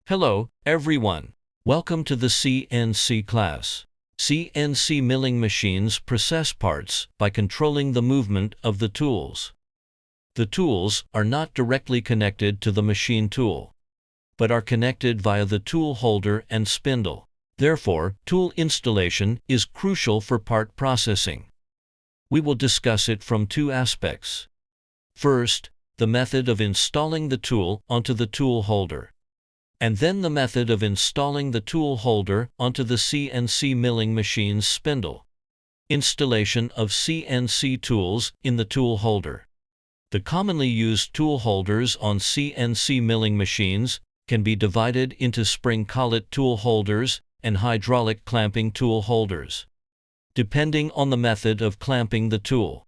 Hello, everyone. Welcome to the CNC class. CNC milling machines process parts by controlling the movement of the tools. The tools are not directly connected to the machine tool, but are connected via the tool holder and spindle. Therefore, tool installation is crucial for part processing. We will discuss it from two aspects. First, the method of installing the tool onto the tool holder, and then the method of installing the tool holder onto the CNC milling machine's spindle. Installation of CNC tools in the tool holder. The commonly used tool holders on CNC milling machines can be divided into spring collet tool holders and hydraulic clamping tool holders, depending on the method of clamping the tool.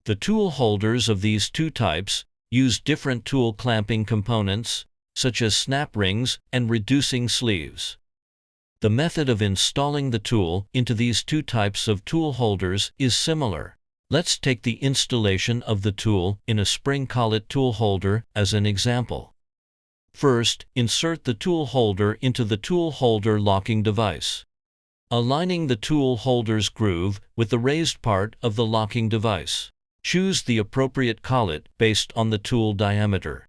The tool holders of these two types use different tool clamping components, such as snap rings and reducing sleeves. The method of installing the tool into these two types of tool holders is similar. Let's take the installation of the tool in a spring collet tool holder as an example. First, insert the tool holder into the tool holder locking device, aligning the tool holder's groove with the raised part of the locking device. Choose the appropriate collet based on the tool diameter,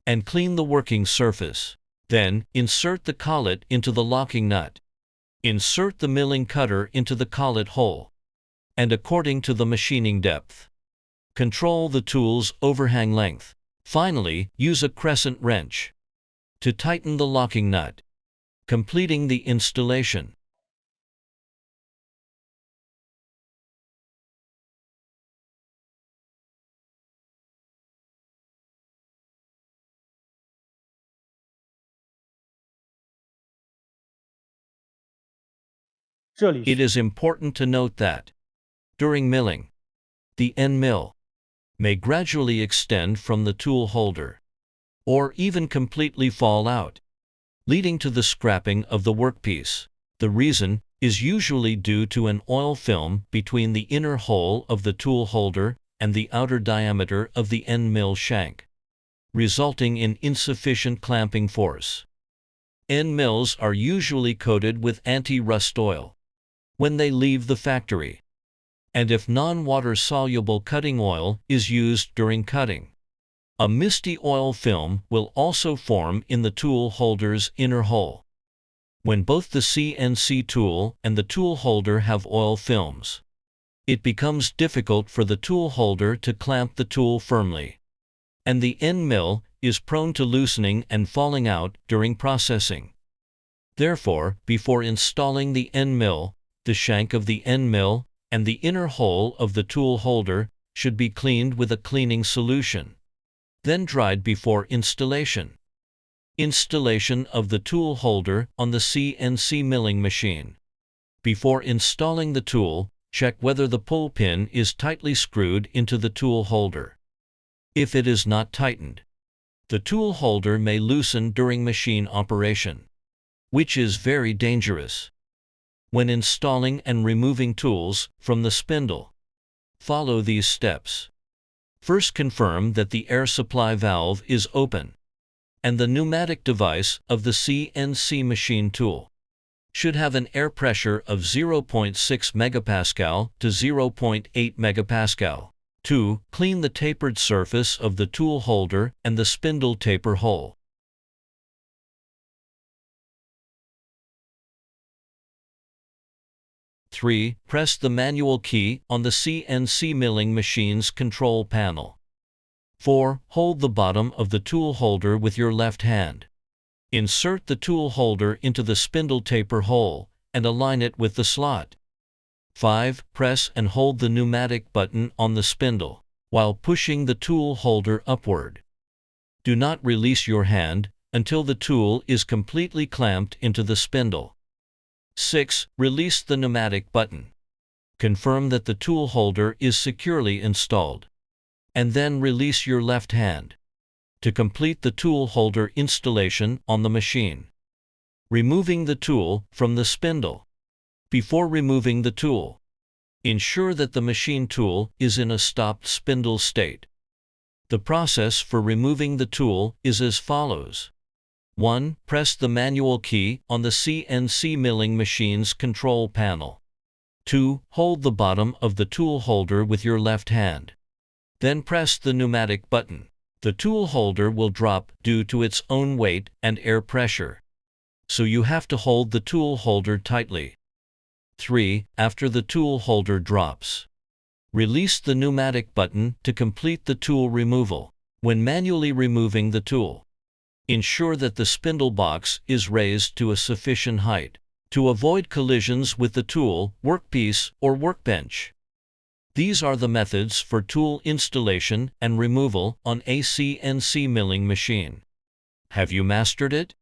and clean the working surface. Then, insert the collet into the locking nut. Insert the milling cutter into the collet hole, and according to the machining depth, control the tool's overhang length. Finally, use a crescent wrench to tighten the locking nut, completing the installation. It is important to note that, during milling, the end mill may gradually extend from the tool holder, or even completely fall out, leading to the scrapping of the workpiece. The reason is usually due to an oil film between the inner hole of the tool holder and the outer diameter of the end mill shank, resulting in insufficient clamping force. End mills are usually coated with anti-rust oil when they leave the factory, and if non-water soluble cutting oil is used during cutting, a misty oil film will also form in the tool holder's inner hole. When both the CNC tool and the tool holder have oil films, it becomes difficult for the tool holder to clamp the tool firmly, and the end mill is prone to loosening and falling out during processing. Therefore, before installing the end mill, the shank of the end mill and the inner hole of the tool holder should be cleaned with a cleaning solution, then dried before installation. Installation of the tool holder on the CNC milling machine. Before installing the tool, check whether the pull pin is tightly screwed into the tool holder. If it is not tightened, the tool holder may loosen during machine operation, which is very dangerous. When installing and removing tools from the spindle, follow these steps. First, confirm that the air supply valve is open, and the pneumatic device of the CNC machine tool should have an air pressure of 0.6 megapascal to 0.8 megapascal. 2. Clean the tapered surface of the tool holder and the spindle taper hole. 3. Press the manual key on the CNC milling machine's control panel. 4. Hold the bottom of the tool holder with your left hand. Insert the tool holder into the spindle taper hole and align it with the slot. 5. Press and hold the pneumatic button on the spindle while pushing the tool holder upward. Do not release your hand until the tool is completely clamped into the spindle. 6. Release the pneumatic button. Confirm that the tool holder is securely installed, and then release your left hand to complete the tool holder installation on the machine. Removing the tool from the spindle. Before removing the tool, ensure that the machine tool is in a stopped spindle state. The process for removing the tool is as follows. 1. Press the manual key on the CNC milling machine's control panel. 2. Hold the bottom of the tool holder with your left hand. Then press the pneumatic button. The tool holder will drop due to its own weight and air pressure, so you have to hold the tool holder tightly. 3. After the tool holder drops, release the pneumatic button to complete the tool removal. When manually removing the tool, ensure that the spindle box is raised to a sufficient height to avoid collisions with the tool, workpiece, or workbench. These are the methods for tool installation and removal on a CNC milling machine. Have you mastered it?